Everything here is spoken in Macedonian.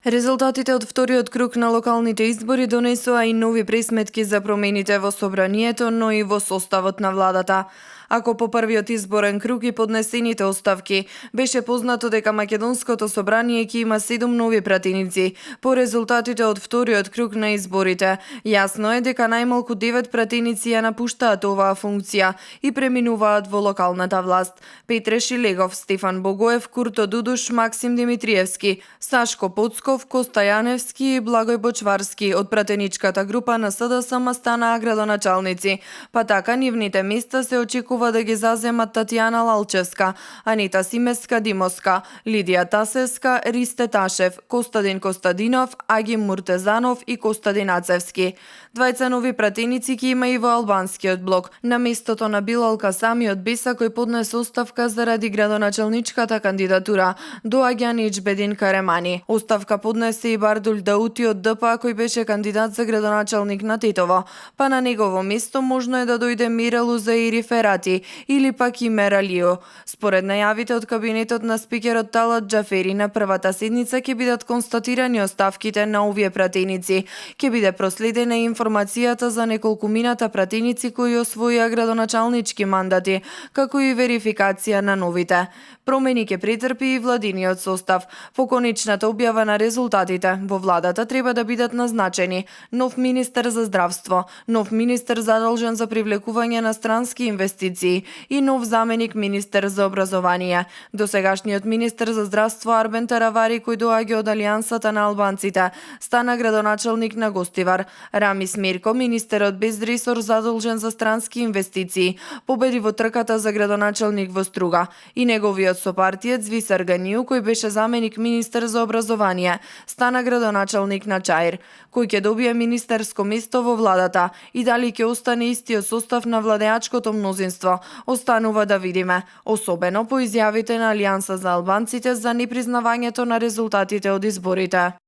Резултатите од вториот круг на локалните избори донесоа и нови пресметки за промените во собранието, но и во составот на владата. Ако по првиот изборен круг и поднесените оставки беше познато дека Македонското собрание ќе има 7 нови пратеници, по резултатите од вториот круг на изборите, јасно е дека најмалку 9 пратеници ја напуштаат оваа функција и преминуваат во локалната власт. Петре Шилегов, Стефан Богоев, Курто Дудуш, Максим Димитриевски, Сашко Поцков, Коста Јаневски и Благој Бочварски од пратеничката група на СДСМ станаа градоначалници, па така нивните места се очекува да ги заземат Татјана Лалчевска, Анита Симеска-Димовска, Лидија Тасевска, Ристе Ташев, Костадин Костадинов, Агим Муртезанов и Костадин Ацевски. Двајца нови пратеници ќе има и во албанскиот блок, на местото на Билал Касами од Беса кој поднесе оставка заради градоначалничката кандидатура, доаѓа Неџбедин Каремани. Оставка поднесе и Бардулј Даути од ДПА кој беше кандидат за градоначалник на Тетово, па на негово место можно е да дојде Мирелу Заири Ферати или пак и Мералио. Според најавите од кабинетот на спикерот Талат Џафери, на првата седница ќе бидат констатирани оставките на овие пратеници. Ќе биде проследена информацијата за неколкумината пратеници кои освоија градоначалнички мандати, како и верификација на новите. Промени ќе претрпи и владиниот состав. По конечната објава на резултатите, во владата треба да бидат назначени нов министер за здравство, нов министер задолжен за привлекување на странски инвестиции и нов заменик министер за образование. Досегашниот министер за здравство Арбен Таравари, кој доаѓа од Алијансата на албанците, стана градоначалник на Гостивар. Рамис Мирко, министерот без ресор задолжен за странски инвестиции, победи во трката за градоначалник во Струга, и неговиот сопартиец Звисар Ганију, кој беше заменик министер за образование, стана градоначалник на Чаир, кој ќе добие министерско место во владата и дали ќе остане истиот состав на владеачкото мнозинство, останува да видиме, особено по изјавите на Алијанса за албанците за непризнавањето на резултатите од изборите.